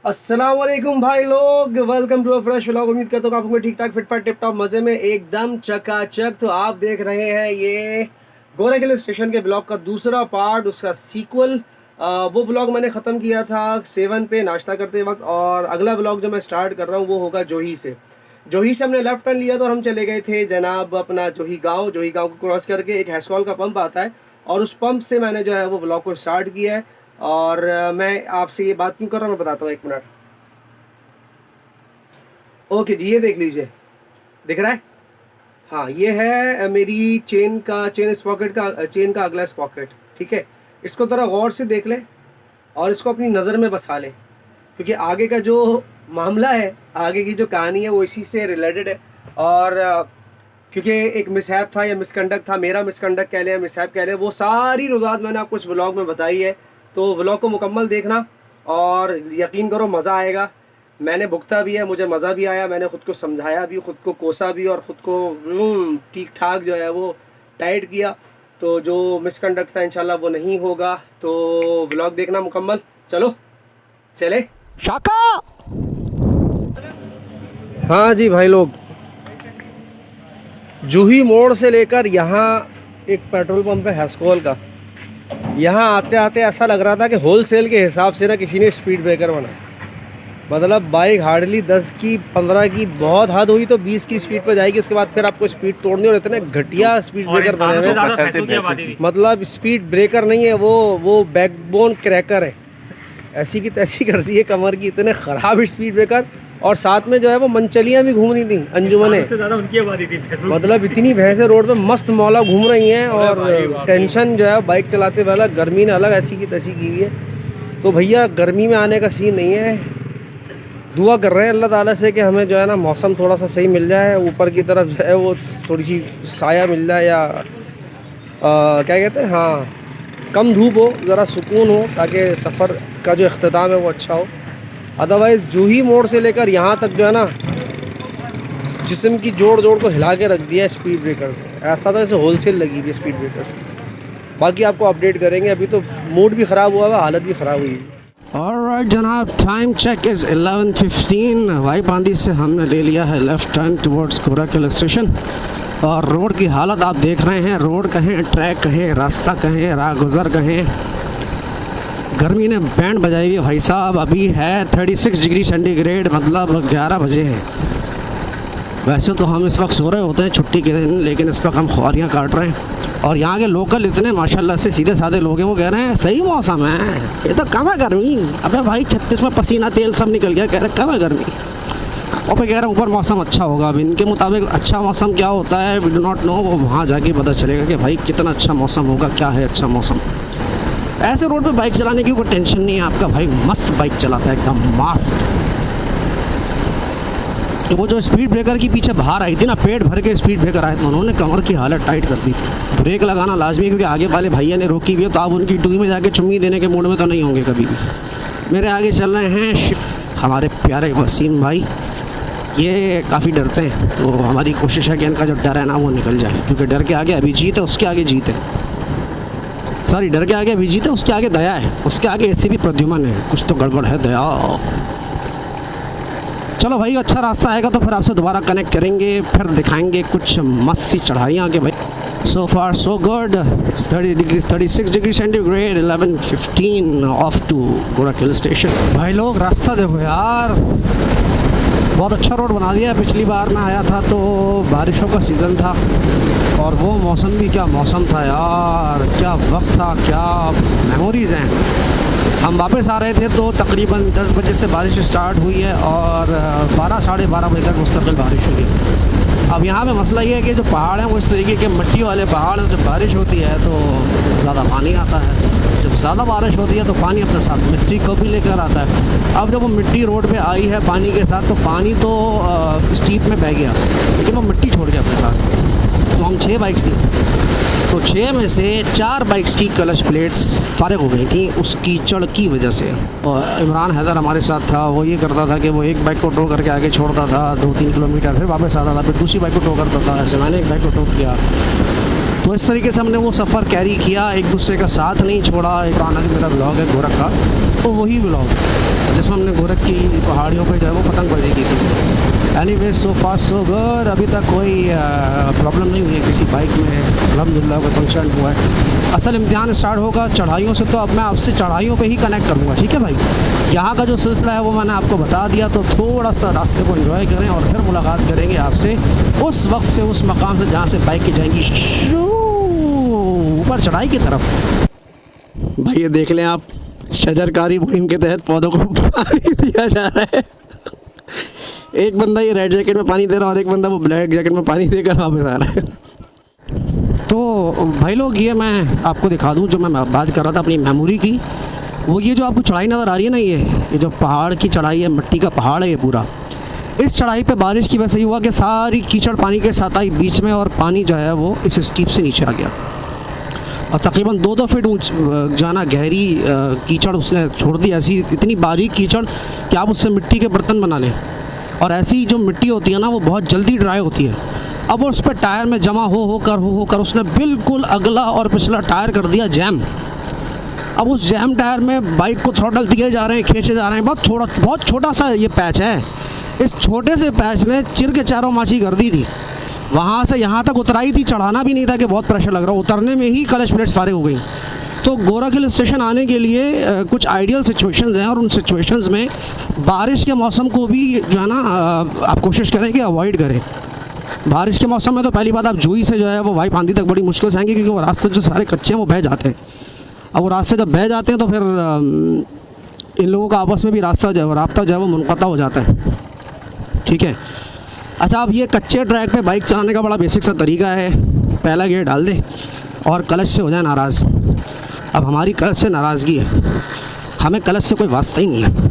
अस्सलाम वालेकुम भाई लोग, welcome to a fresh vlog. उम्मीद करता हूँ आप लोग ठीक ठाक फिट फाट टिप टॉप मज़े में एकदम चकाचक। तो आप देख रहे हैं ये गोरा हिल स्टेशन के ब्लॉग का दूसरा पार्ट, उसका सीक्वल। वो ब्लॉग मैंने ख़त्म किया था 7 पे नाश्ता करते वक्त, और अगला ब्लॉग जो मैं स्टार्ट कर रहा हूँ वो होगा जोही से। जोही से हमने लेफ्ट टर्न लिया था और हम चले गए थे जनाब अपना जोही गाँव को क्रॉस करके एक हैस्कॉल का पंप आता है, और उस पंप से मैंने जो है वो ब्लॉग को स्टार्ट किया है। और मैं आपसे ये बात क्यों कर रहा हूँ मैं बताता हूँ, 1 मिनट। ओके जी, ये देख लीजिए, दिख रहा है? हाँ, ये है मेरी चेन का अगला स्पॉकेट। ठीक है, इसको ज़रा गौर से देख ले और इसको अपनी नज़र में बसा ले, क्योंकि आगे का जो मामला है, आगे की जो कहानी है वो इसी से रिलेटेड है। और क्योंकि एक मिसहैप था या मिसकंडक्ट था, मेरा मिसकंडक्ट कह लें या मिसहैप कह लें, वो सारी रुदात मैंने आपको इस व्लॉग में बताई है। तो व्लॉग को मुकम्मल देखना और यकीन करो मज़ा आएगा। मैंने भुगता भी है, मुझे मज़ा भी आया, मैंने ख़ुद को समझाया भी, ख़ुद को कोसा भी, और ख़ुद को ठीक ठाक जो है वो टाइट किया। तो जो मिसकंडक्ट था इंशाल्लाह वो नहीं होगा। तो व्लॉग देखना मुकम्मल। चलो चले शाका। हाँ जी भाई लोग, जूही मोड़ से लेकर यहाँ एक पेट्रोल पंप है हैस्कॉल का। यहाँ आते आते ऐसा लग रहा था कि होलसेल के हिसाब से ना किसी ने स्पीड ब्रेकर बनाया। मतलब बाइक हार्डली 10 की 15 की, बहुत हद हुई तो 20 की स्पीड पर जाएगी, उसके बाद फिर आपको स्पीड तोड़नी। और इतने घटिया स्पीड ब्रेकर बने हैं, मतलब स्पीड ब्रेकर नहीं है वो बैकबोन क्रैकर है। ऐसी की तैसी कर दी है कमर की, इतने ख़राब स्पीड ब्रेकर। और साथ में जो है वो मनचलियाँ भी घूम रही थी, अंजुमने से ज़्यादा उनकी आबादी थी। मतलब इतनी भैंसें रोड पे मस्त मौला घूम रही हैं, और टेंशन जो है बाइक चलाते वाला, गर्मी ने अलग ऐसी की तैसी की हुई है। तो भैया गर्मी में आने का सीन नहीं है। दुआ कर रहे हैं अल्लाह ताला से कि हमें जो है ना मौसम थोड़ा सा सही मिल जाए, ऊपर की तरफ जो है वो थोड़ी सी साया मिल जाए, या क्या कहते हैं, हाँ, कम धूप हो, ज़रा सुकून हो, ताकि सफ़र का जो इख्तिताम है वो अच्छा हो। अदरवाइज़ जूही मोड़ से लेकर यहाँ तक जो है ना जिस्म की जोड़ को हिला के रख दिया स्पीड ब्रेकर ने। ऐसा था जैसे होलसेल लगी हुई स्पीड ब्रेकर से। बाकी आपको अपडेट करेंगे। अभी तो मूड भी ख़राब हुआ है, हालत भी ख़राब हुई है। ऑलराइट जनाब, टाइम चेक इज़ 11:15। वाई बांदी से हमने ले लिया है लेफ़्ट टर्न टुवर्ड्स गोरा हिल स्टेशन। और रोड की हालत आप देख रहे हैं, रोड कहें, ट्रैक कहें, रास्ता कहें, राहगुज़र कहें, गर्मी ने बैंड बजाई हुई भाई साहब। अभी है 36 डिग्री सेंटीग्रेड, मतलब 11 बजे हैं। वैसे तो हम इस वक्त सो रहे होते हैं छुट्टी के दिन, लेकिन इस वक्त हम ख्वारियाँ काट रहे हैं। और यहाँ के लोकल इतने माशाल्लाह से सीधे साधे लोग हैं, वो कह रहे हैं सही मौसम है, ये तो कम है गर्मी। अबे भाई 36 में पसीना तेल सब निकल गया, कह रहे कम है गर्मी। और फिर कह रहे हैं ऊपर मौसम अच्छा होगा। अब इनके मुताबिक अच्छा मौसम क्या होता है वी डू नॉट नो, वो वहाँ जाके पता चलेगा कि भाई कितना अच्छा मौसम होगा, क्या है अच्छा मौसम। ऐसे रोड पे बाइक चलाने की कोई टेंशन नहीं है, आपका भाई मस्त बाइक चलाता है, एकदम मस्त। तो वो जो स्पीड ब्रेकर की पीछे बाहर आई थी ना, पेट भर के स्पीड ब्रेकर आए थे, उन्होंने कमर की हालत टाइट कर दी थी। ब्रेक लगाना लाजमी है, क्योंकि आगे वाले भैया ने रोकी हुई है, तो आप उनकी टूई में जाके चुम्मी देने के मूड में तो नहीं होंगे कभी भी। मेरे आगे चल रहे हैं हमारे प्यारे वसीम भाई, ये काफ़ी डरते हैं, तो हमारी कोशिश है कि इनका जो डर है ना वो निकल जाए, क्योंकि डर के आगे अभी जीत है, उसके आगे जीत है। सॉरी, डर के आगे अभी जीत है, उसके आगे दया है, उसके आगे ऐसे भी प्रद्युमन है, कुछ तो गड़बड़ है दया। चलो भाई, अच्छा रास्ता आएगा तो फिर आपसे दोबारा कनेक्ट करेंगे, फिर दिखाएंगे कुछ मस्त सी चढ़ाइयाँ के भाई। So far so good, 36 degree centigrade, 11:15 off to Gora hill station. भाई लोग रास्ता देखो यार, बहुत अच्छा रोड बना दिया है। पिछली बार मैं आया था तो बारिशों का सीज़न था, और वो मौसम भी क्या मौसम था यार, क्या वक्त था, क्या मेमोरीज़ हैं। हम वापस आ रहे थे तो तकरीबन 10 बजे से बारिश स्टार्ट हुई है, और 12 साढ़े 12 बजे तक मुस्तकिल बारिश हुई। अब यहाँ पे मसला ये है कि जो पहाड़ हैं वो इस तरीके के मिट्टी वाले पहाड़ हैं, जब बारिश होती है तो ज़्यादा पानी आता है, जब ज़्यादा बारिश होती है तो पानी अपने साथ मिट्टी को भी लेकर आता है। अब जब वो मिट्टी रोड पे आई है पानी के साथ, तो पानी तो स्टीप में बह गया, लेकिन वो मिट्टी छोड़ गया अपने साथ। तो हम 6 बाइक्स थी, तो 6 में से 4 बाइक्स की क्लच प्लेट्स फारिग हो गई थी उस कीचड़ की वजह से। और इमरान हैदर हमारे साथ था, वो ये करता था कि वो एक बाइक को टो करके आगे छोड़ता था 2-3 किलोमीटर, फिर वापस आता था, फिर दूसरी बाइक को टो करता था। ऐसे मैंने एक बाइक को टो किया, तो इस तरीके से हमने वो सफ़र कैरी किया, एक दूसरे का साथ नहीं छोड़ा। एक आना मेरा ब्लॉग है गोरख का, तो वही ब्लॉग जिसमें हमने गोरख की पहाड़ियों पे जो है वो पतंगबाजी की थी। Anyway so far so good, अभी तक कोई प्रॉब्लम नहीं हुई है किसी बाइक में, अल्हम्दुलिल्लाह कोई फंक्शन हुआ है। असल इम्तिहान स्टार्ट होगा चढ़ाइयों से, तो अब मैं आपसे चढ़ाइयों पे ही कनेक्ट करूँगा, ठीक है भाई। यहाँ का जो सिलसिला है वो मैंने आपको बता दिया, तो थोड़ा सा रास्ते को एंजॉय करें और फिर मुलाकात करेंगे आपसे उस वक्त से, उस मकाम से जहाँ से बाइक की जाएंगी ऊपर चढ़ाई की तरफ। भाई ये देख लें आप, शजरकारी मुहिम के तहत पौधों को पानी दिया जा रहा है। एक बंदा ये रेड जैकेट में पानी दे रहा है और एक बंदा वो ब्लैक जैकेट में पानी देकर वापस आ रहा है। तो भाई लोग, ये मैं आपको दिखा दूं जो मैं बात कर रहा था अपनी मेमोरी की, वो ये जो आपको चढ़ाई नज़र आ रही है ना, ये जो पहाड़ की चढ़ाई है, मिट्टी का पहाड़ है ये पूरा। इस चढ़ाई पे बारिश की वजह से ये हुआ कि सारी कीचड़ पानी के साथ आई बीच में, और पानी जो है वो इस स्टीप से नीचे आ गया और तकरीबन 2-2 फीट जाना गहरी कीचड़ उसने छोड़ दी। ऐसी इतनी बारीक कीचड़ कि आप उससे मिट्टी के बर्तन बना लें, और ऐसी जो मिट्टी होती है ना वो बहुत जल्दी ड्राई होती है। अब उस पर टायर में जमा हो कर उसने बिल्कुल अगला और पिछला टायर कर दिया जैम। अब उस जैम टायर में बाइक को थ्रॉटल दिए जा रहे हैं, खींचे जा रहे हैं। बहुत छोटा सा ये पैच है, इस छोटे से पैच ने चिर के चारों माची कर दी थी। वहाँ से यहाँ तक उतराई थी, चढ़ाना भी नहीं था कि बहुत प्रेशर लग रहा, उतरने में ही क्लच प्लेट्स फारिग हो गई। तो गोरख हिल स्टेशन आने के लिए कुछ आइडियल सिचुएशंस हैं, और उन सिचुएशंस में बारिश के मौसम को भी जो है ना आप कोशिश करें कि अवॉइड करें। बारिश के मौसम में तो पहली बात आप जुई से जो है वो वाई फांदी तक बड़ी मुश्किल से आएंगे, क्योंकि वो रास्ते जो सारे कच्चे हैं वो बह जाते हैं। अब वो रास्ते जब बह जाते हैं तो फिर इन लोगों का आपस में भी रास्ता जो है राब्ता जो है वो मुनक़ता हो जाता है, ठीक है। अच्छा, अब ये कच्चे ट्रैक पे बाइक चलाने का बड़ा बेसिक सा तरीका है, पहला गियर डाल दे और क्लच से हो जाए नाराज़। अब हमारी क्लच से नाराज़गी है, हमें क्लच से कोई वास्ता ही नहीं है।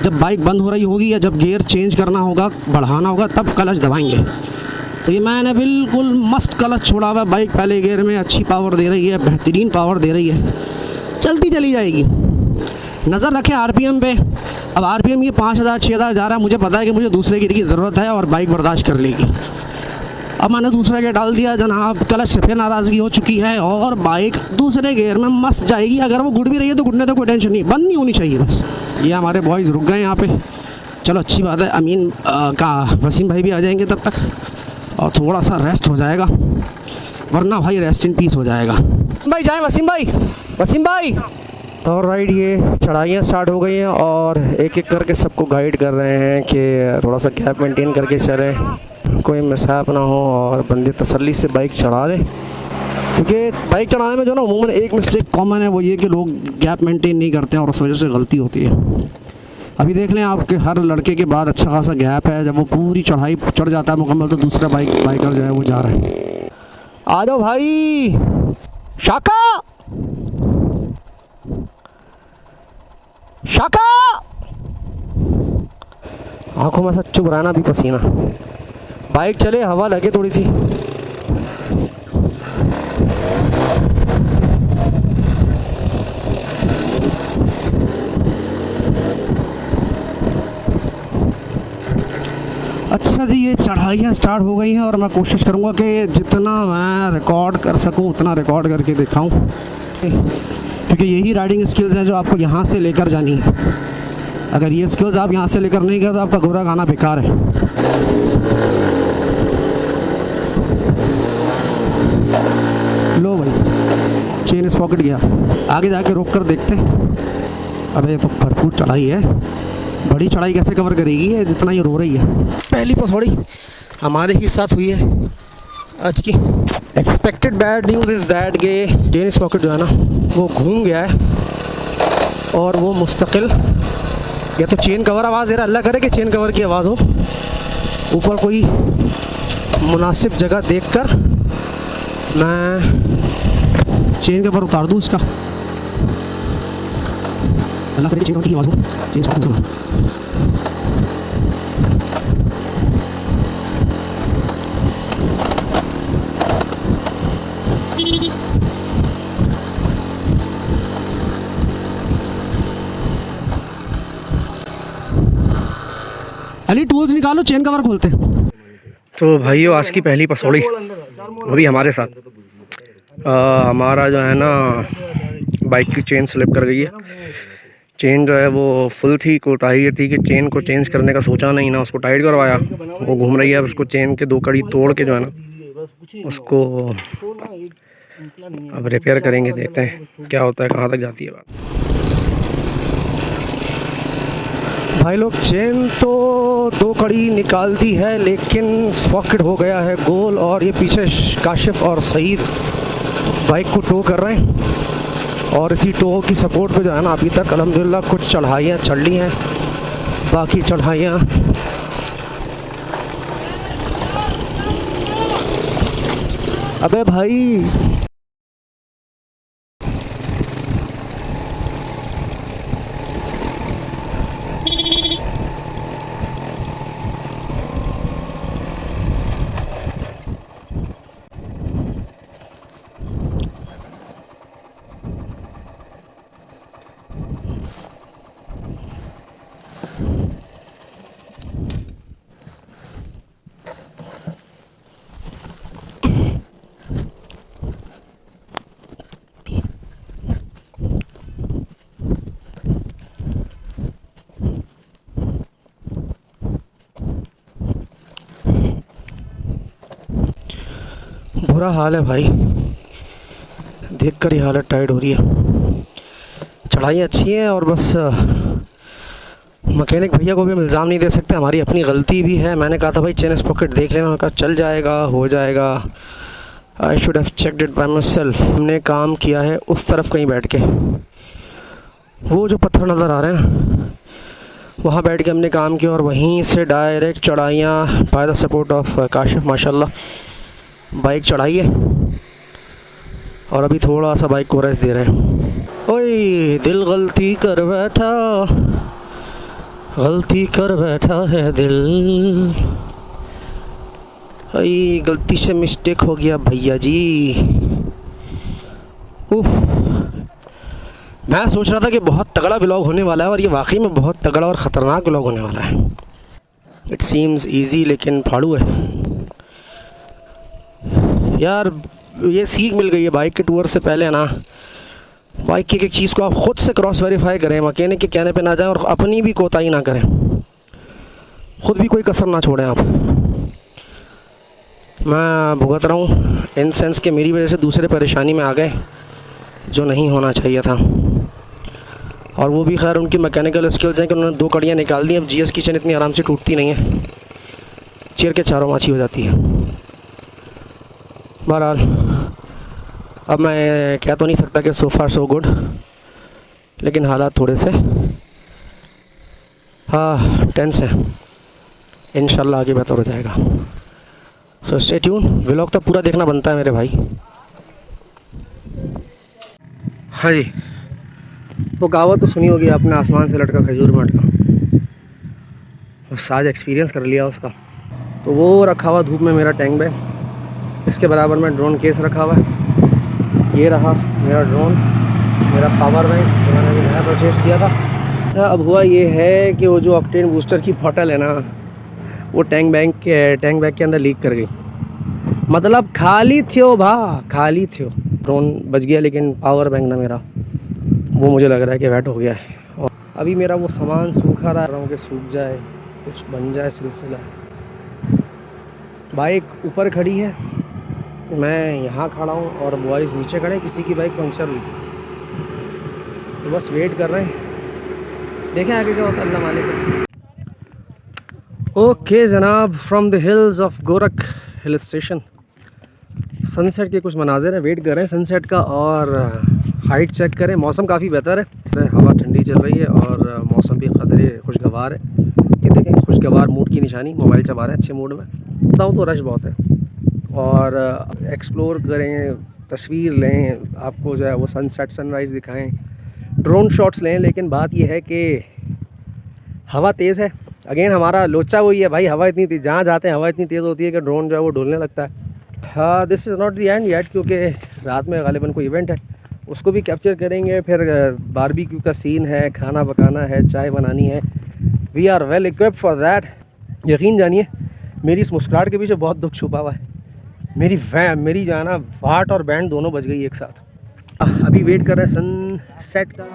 जब बाइक बंद हो रही होगी या जब गियर चेंज करना होगा, बढ़ाना होगा, तब क्लच दबाएंगे। तो ये मैंने बिल्कुल मस्त क्लच छोड़ा हुआ, बाइक पहले गियर में अच्छी पावर दे रही है, बेहतरीन पावर दे रही है, चलती चली जाएगी। नज़र रखें आरपीएम पे। अब आरपीएम ये 5000 6000 जा रहा है, मुझे पता है कि मुझे दूसरे गियर की ज़रूरत है और बाइक बर्दाश्त कर लेगी। अब मैंने दूसरा गियर डाल दिया जनाब, क्लच से फिर नाराज़गी हो चुकी है और बाइक दूसरे गियर में मस्त जाएगी। अगर वो गुड़ भी रही है तो गुड़ने तो कोई टेंशन नहीं, बंद नहीं होनी चाहिए बस। ये हमारे बॉयज़ रुक गए यहाँ पे, चलो अच्छी बात है। अमीन का वसीम भाई भी आ जाएंगे तब तक, और थोड़ा सा रेस्ट हो जाएगा, वरना भाई रेस्ट इन पीस हो जाएगा। भाई जाएँ वसीम भाई। और राइट, ये चढ़ाइयाँ स्टार्ट हो गई हैं और एक एक करके सबको गाइड कर रहे हैं कि थोड़ा सा गैप मेंटेन करके चलें, कोई मिसहैप ना हो और बंदे तसल्ली से बाइक चढ़ा लें। क्योंकि बाइक चढ़ाने में जो ना अमूमन एक मिस्टेक कॉमन है, वो ये कि लोग गैप मेंटेन नहीं करते हैं और उस वजह से गलती होती है। अभी देख लें आपके हर लड़के के बाद अच्छा खासा गैप है, जब वो पूरी चढ़ाई चढ़ जाता है मुकम्मल, तो दूसरा बाइकर जो है वो जा रहा है। आ जाओ भाई, शाका आंखों में से चुभ रहा ना भी पसीना। बाइक चले, हवा लगे थोड़ी सी। अच्छा जी, ये चढ़ाइयाँ स्टार्ट हो गई हैं और मैं कोशिश करूँगा कि जितना मैं रिकॉर्ड कर सकूँ उतना रिकॉर्ड करके दिखाऊँ, क्योंकि यही राइडिंग स्किल्स हैं जो आपको यहाँ से लेकर जानी है। अगर ये स्किल्स आप यहाँ से लेकर नहीं गए तो आपका गोरा गाना बेकार है। लो भाई, चेन इस पॉकेट गया, आगे जाके रोक कर देखते। अबे ये तो भरपूर चढ़ाई है, बड़ी चढ़ाई कैसे कवर करेगी ये जितना ये रो रही है। पहली पसौड़ी हमारे ही साथ हुई है आज की। Expected bad news is that के चेन इस पॉकेट जो है ना वो घूम गया है, और वो मुस्तकिल या तो चेन कवर आवाज़ दे रहा, अल्लाह करे कि चेन कवर की आवाज़ हो। ऊपर कोई मुनासिब जगह देखकर मैं चेन कवर उतार दूँ इसका, अल्लाह करे चेन कवर की आवाज़ हो। चेन अली टूल्स निकालो, चेन कवर खोलते हैं। तो भाइयों, आज की पहली पसौड़ी अभी हमारे साथ हमारा जो है ना बाइक की चेन स्लिप कर गई है। चेन जो है वो फुल थी, कोताही ये थी कि चेन को चेंज करने का सोचा नहीं ना, उसको टाइट करवाया, वो घूम रही है। उसको चेन के 2 कड़ी तोड़ के जो है ना उसको अब रिपेयर करेंगे, देखते हैं क्या होता है, कहाँ तक जाती है बात। भाई लोग चेन तो 2 कड़ी निकाल दी है, लेकिन सॉकेट हो गया है गोल, और ये पीछे काशिफ और सईद बाइक को टो कर रहे हैं। और इसी टो की सपोर्ट पे जो है ना अभी तक अल्हम्दुलिल्लाह कुछ चढ़ाइयाँ चढ़ ली हैं, बाकी चढ़ाइयाँ अबे भाई बुरा हाल है भाई, देख कर ही हालत टाइट हो रही है। चढ़ाई अच्छी है और बस मैकेनिक भैया को भी हम इल्ज़ाम नहीं दे सकते, हमारी अपनी गलती भी है। मैंने कहा था भाई चेन स्पॉकेट देख लेना, कहा चल जाएगा, हो जाएगा। I should have checked it by my self. हमने काम किया है उस तरफ कहीं बैठ के, वो जो पत्थर नज़र आ रहे हैं वहाँ बैठ के हमने काम किया, और वहीं से डायरेक्ट चढ़ाइयाँ by the support of Kashif माशाल्लाह बाइक चढ़ाई है। और अभी थोड़ा सा बाइक को रेस्ट दे रहे हैं। ओए दिल गलती कर बैठा है दिल, अई गलती से मिस्टेक हो गया भैया जी। उफ, मैं सोच रहा था कि बहुत तगड़ा व्लॉग होने वाला है, और ये वाकई में बहुत तगड़ा और ख़तरनाक व्लॉग होने वाला है। इट सीम्स ईजी लेकिन फाड़ू है यार। ये सीख मिल गई है बाइक के टूर से पहले ना, बाइक की एक चीज़ को आप ख़ुद से क्रॉस वेरीफाई करें, मैकेनिक के कहने पे ना जाएं, और अपनी भी कोताही ना करें, ख़ुद भी कोई कसर ना छोड़ें आप। मैं भुगत रहा हूँ इन सेंस कि मेरी वजह से दूसरे परेशानी में आ गए जो नहीं होना चाहिए था। और वो भी खैर उनकी मैकेनिकल स्किल्स हैं कि उन्होंने 2 कड़ियाँ निकाल दी। अब जीएस की चेन इतनी आराम से टूटती नहीं है, चेयर के चारों माछी हो जाती है। बहरहाल अब मैं कह तो नहीं सकता कि सो फार सो गुड, लेकिन हालात थोड़े से टेंस है। इंशाल्लाह आगे बेहतर हो जाएगा। सो स्टे ट्यून, व्लॉग तो पूरा देखना बनता है मेरे भाई। हाँ जी, वो कहावत तो सुनी होगी आपने, आसमान से लटका खजूर में अटका। बस आज एक्सपीरियंस कर लिया उसका। तो वो रखा हुआ धूप में मेरा टैंक बैग, इसके बराबर में ड्रोन केस रखा हुआ है। ये रहा मेरा ड्रोन, मेरा पावर बैंक जो मैंने अभी नया परचेज़ किया था। अब हुआ ये है कि वो जो ऑक्टेन बूस्टर की बॉटल है ना, वो टैंक बैग के अंदर लीक कर गई। मतलब खाली खाली थो। ड्रोन बच गया, लेकिन पावर बैंक ना मेरा, वो मुझे लग रहा है कि वेट हो गया है। और अभी मेरा वो सामान सूखा रहा हूँ कि सूख जाए, कुछ बन जाए सिलसिला। बाइक ऊपर खड़ी है, मैं यहाँ खड़ा हूँ, और बॉयज़ नीचे खड़े हैं। किसी की बाइक पंक्चर हुई, तो बस वेट कर रहे हैं, देखें आगे क्या होता है, अल्लाह मालिक। ओके जनाब, from the hills of Gorakh hill station, sunset के कुछ मनाज़िर हैं, वेट कर रहे हैं सनसेट का। और हाइट चेक करें, मौसम काफ़ी बेहतर है, हवा ठंडी चल रही है और मौसम भी क़दरे खुशगवार है। ये देखें, खुशगवार मूड की निशानी, मोबाइल चला रहे हैं अच्छे मूड में। बताऊँ तो रश बहुत है, और एक्सप्लोर करें, तस्वीर लें, आपको जो है वो सनसेट सनराइज़ दिखाएं, ड्रोन शॉट्स लें। लेकिन बात यह है कि हवा तेज़ है। अगेन हमारा लोचा वही है भाई, हवा इतनी जहाँ जाते हैं हवा इतनी तेज़ होती है कि ड्रोन जो है वो डोलने लगता है। हाँ, this is not the end yet, क्योंकि रात में गालिबन कोई इवेंट है, उसको भी कैप्चर करेंगे। फिर बारबेक्यू का सीन है, खाना पकाना है, चाय बनानी है। We are well equipped for that. यकीन जानिए मेरी इस मुस्कुराहट के पीछे बहुत दुख छुपा हुआ है। मेरी जो है ना वाट और बैंड दोनों बज गई एक साथ। अभी वेट कर रहे हैं सनसेट का।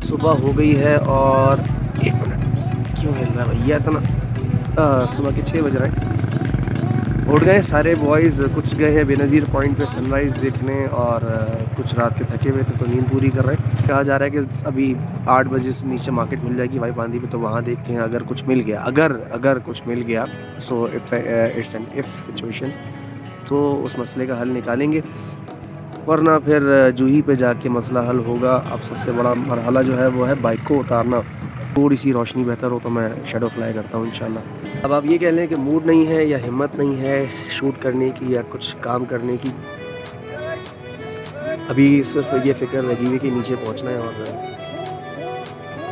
सुबह हो गई है और 1 मिनट क्यों हिल रहा है भैया इतना। सुबह के 6 बज रहे हैं। उठ गए सारे बॉयज़, कुछ गए हैं बेनज़ीर पॉइंट पे सनराइज़ देखने और कुछ रात के थके हुए थे तो नींद पूरी कर रहे हैं। कहा जा रहा है कि अभी 8 बजे से नीचे मार्केट खुल जाएगी भाई बांदी पे, तो वहाँ देखते हैं अगर कुछ मिल गया, अगर कुछ मिल गया so it's an if situation, तो उस मसले का हल निकालेंगे, वरना फिर जूही पे जाके मसला हल होगा। अब सबसे बड़ा मरहला जो है वो है बाइक को उतारना। थोड़ी सी रोशनी बेहतर हो तो मैं शैडो फ्लाई करता हूँ इंशाल्लाह। अब आप ये कह लें कि मूड नहीं है या हिम्मत नहीं है शूट करने की या कुछ काम करने की, अभी सिर्फ ये फ़िक्र लगी हुई कि नीचे पहुँचना है और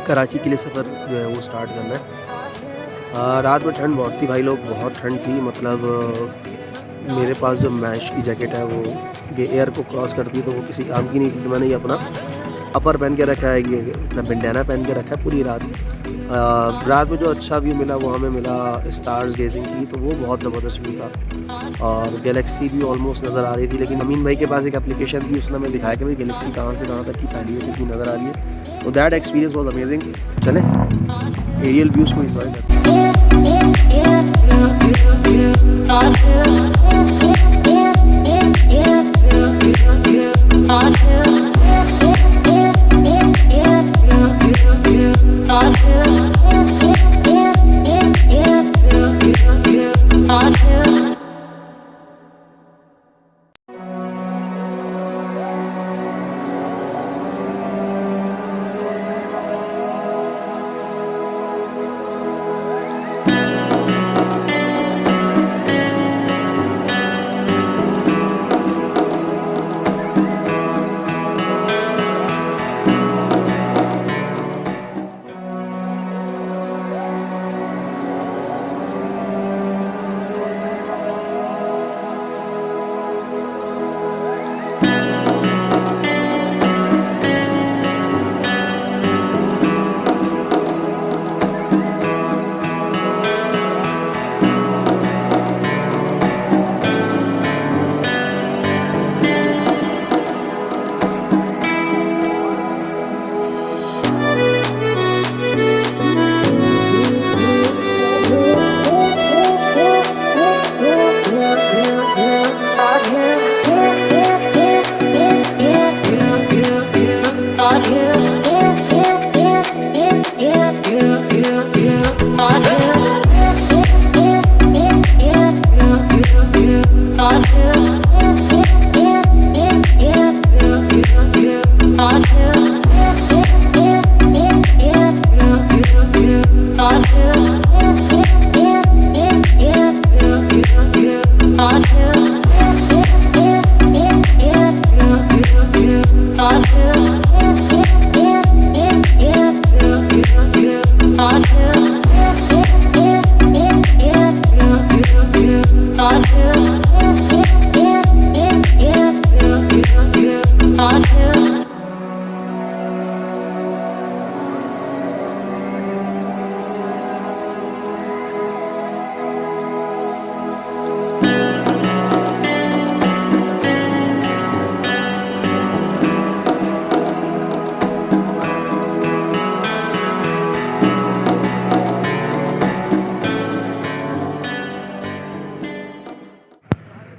कराची के लिए सफ़र जो है वो स्टार्ट करना है। रात में ठंड बहुत थी भाई लोग, बहुत ठंड थी। मतलब मेरे पास जो मैश की जैकेट है वो ये एयर को क्रॉस करती है तो वो किसी काम की नहीं थी, तो मैंने ये अपना अपर पहन के रखा है, ये अपना बंडाना पहन के रखा है पूरी रात। रात में जो अच्छा व्यू मिला वो हमें मिला स्टार्स गेजिंग की, तो वो बहुत ज़बरदस्त व्यू था। और गैलेक्सी भी ऑलमोस्ट नज़र आ रही थी, लेकिन अमीन भाई के पास एक एप्लीकेशन थी, उसने हमें दिखाया कि भाई गैलेक्सी कहाँ से कहाँ तक की फैली है, कितनी नज़र आ रही है। तो दैट एक्सपीरियंस वॉज अमेजिंग। चले एरियल व्यूज़ को इंजॉय करते हैं।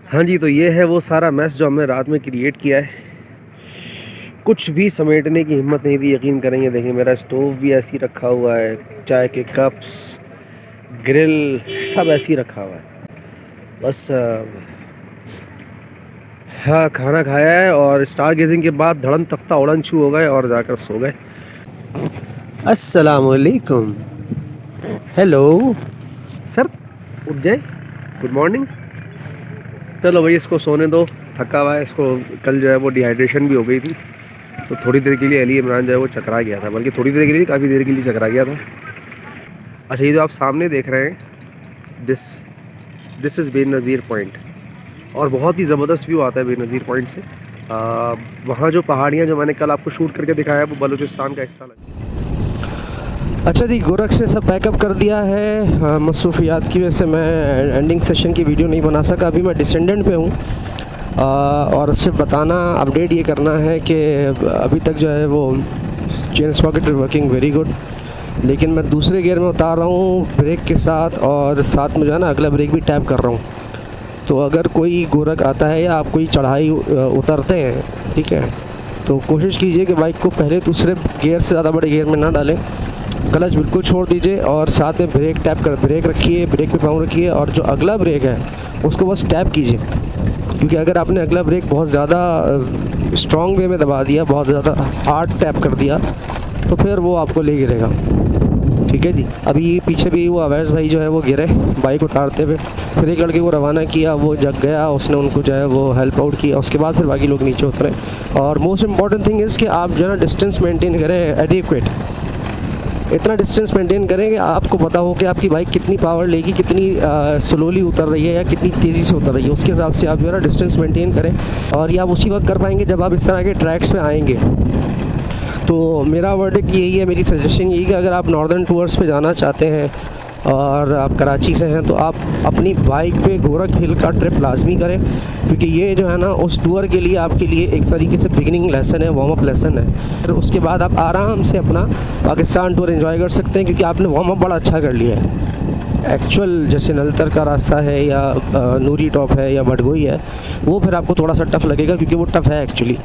हाँ जी, तो ये है वो सारा मैस जो हमने रात में क्रिएट किया है। कुछ भी समेटने की हिम्मत नहीं थी, यकीन करेंगे। देखिए मेरा स्टोव भी ऐसी रखा हुआ है, चाय के कप्स, ग्रिल सब ऐसी रखा हुआ है। बस हाँ, खाना खाया है और स्टार गेजिंग के बाद धड़न तख्ता उड़न छू हो गए और जाकर सो गए। अस्सलाम वालेकुम, हेलो सर, उठ जाए, गुड मॉर्निंग। चलो भाई इसको सोने दो, थका हुआ है इसको। कल जो है वो डिहाइड्रेशन भी हो गई थी, तो थोड़ी देर के लिए अली इमरान जो है वो चकरा गया था, बल्कि थोड़ी देर के लिए, काफ़ी देर के लिए चकरा गया था। अच्छा, ये जो आप सामने देख रहे हैं, दिस इज़ बेनज़ीर पॉइंट, और बहुत ही ज़बरदस्त व्यू आता है बेनज़ीर पॉइंट से। वहाँ जो पहाड़ियाँ जो मैंने कल आपको शूट करके दिखाया वो बलूचिस्तान का हिस्सा लगा। अच्छा जी, गोरख से सब पैकअप कर दिया है। मसरूफियात की वजह से मैं एंडिंग सेशन की वीडियो नहीं बना सका। अभी मैं डिसेंडेंट पे हूँ और सिर्फ बताना, अपडेट ये करना है कि अभी तक जो है वो chain sprocket working very good, लेकिन मैं दूसरे गियर में उतार रहा हूँ ब्रेक के साथ, और साथ में जो है ना अगला ब्रेक भी टैप कर रहा हूँ। तो अगर कोई गोरख आता है या आप कोई चढ़ाई उतरते हैं, ठीक है, तो कोशिश कीजिए कि बाइक को पहले दूसरे गियर से ज़्यादा बड़े गियर में ना डालें, क्लच बिल्कुल छोड़ दीजिए और साथ में ब्रेक टैप कर, ब्रेक रखिए, ब्रेक पे पाँव रखिए, और जो अगला ब्रेक है उसको बस टैप कीजिए, क्योंकि अगर आपने अगला ब्रेक बहुत ज़्यादा स्ट्रॉन्ग वे में दबा दिया, बहुत ज़्यादा हार्ड टैप कर दिया, तो फिर वो आपको ले गिरेगा। ठीक है जी। अभी पीछे भी वो अवैस भाई जो है वो गिरे बाइक उतारते हुए, फिर एक लड़के को रवाना किया, वो जग गया, उसने उनको जो है वो हेल्प आउट किया, उसके बाद फिर बाकी लोग नीचे उतरे। और मोस्ट इम्पॉर्टेंट थिंग इज़ कि आप जो है ना डिस्टेंस मेंटेन करें एडिक्वेट। इतना डिस्टेंस मेंटेन करें कि आपको पता हो कि आपकी बाइक कितनी पावर लेगी, कितनी स्लोली उतर रही है या कितनी तेज़ी से उतर रही है। उसके हिसाब से आप जो है ना डिस्टेंस मेंटेन करें, और ये आप उसी वक्त कर पाएंगे जब आप इस तरह के ट्रैक्स पे आएंगे। तो मेरा वर्डिक्ट यही है, मेरी सजेशन यही है कि अगर आप नॉर्दर्न टूर्स पे जाना चाहते हैं और आप कराची से हैं तो आप अपनी बाइक पे गोरख हिल का ट्रिप लाजमी करें, क्योंकि ये जो है ना उस टूर के लिए आपके लिए एक तरीके से बिगिनिंग लेसन है, वार्म अप लेसन है। फिर उसके बाद आप आराम से अपना पाकिस्तान टूर एंजॉय कर सकते हैं, क्योंकि आपने वार्म अप बड़ा अच्छा कर लिया है। एक्चुअल जैसे नलतर का रास्ता है या नूरी टॉप है या बडगोई है, वो फिर आपको थोड़ा सा टफ़ लगेगा, क्योंकि वो टफ़ है एक्चुअली।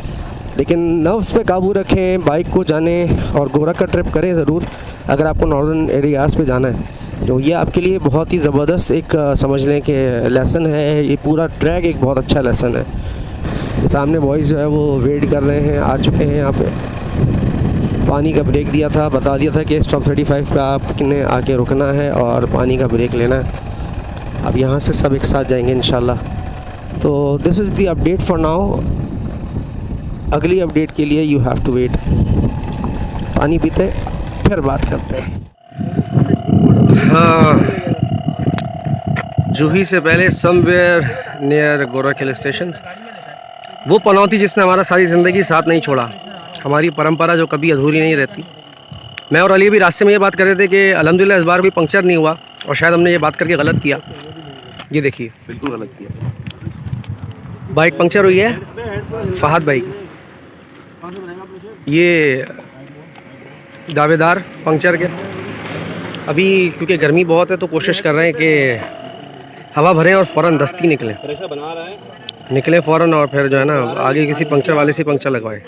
लेकिन नर्व्स पे काबू रखें, बाइक को जाने और गोरख का ट्रिप करें ज़रूर अगर आपको नॉर्दर्न एरियाज़ पे जाना है। तो ये आपके लिए बहुत ही ज़बरदस्त एक समझ लें कि लेसन है। ये पूरा ट्रैक एक बहुत अच्छा लेसन है। सामने बॉयज़ जो है वो वेट कर रहे हैं, आ चुके हैं यहाँ पे। पानी का ब्रेक दिया था, बता दिया था कि स्टॉप 35 पे आपने आके रुकना है और पानी का ब्रेक लेना है। अब यहाँ से सब एक साथ जाएंगे इंशाल्लाह। तो this is the update for now. अगली अपडेट के लिए यू हैव टू वेट। पानी पीते फिर बात करते हैं। हाँ, जूही से पहले somewhere near Gorakh hill station वो पनौती जिसने हमारा सारी ज़िंदगी साथ नहीं छोड़ा, हमारी परंपरा जो कभी अधूरी नहीं रहती। मैं और अली भी रास्ते में ये बात कर रहे थे कि अल्हम्दुलिल्लाह इस बार भी पंक्चर नहीं हुआ, और शायद हमने ये बात करके गलत किया। ये देखिए, बिल्कुल गलत किया। बाइक पंक्चर हुई है फहद भाई की। ये दावेदार पंक्चर के। अभी क्योंकि गर्मी बहुत है तो कोशिश कर रहे हैं कि हवा भरें और फ़ौरन दस्ती निकलें फ़ौरन, और फिर जो है ना आगे किसी पंक्चर वाले से पंक्चर लगवाएं।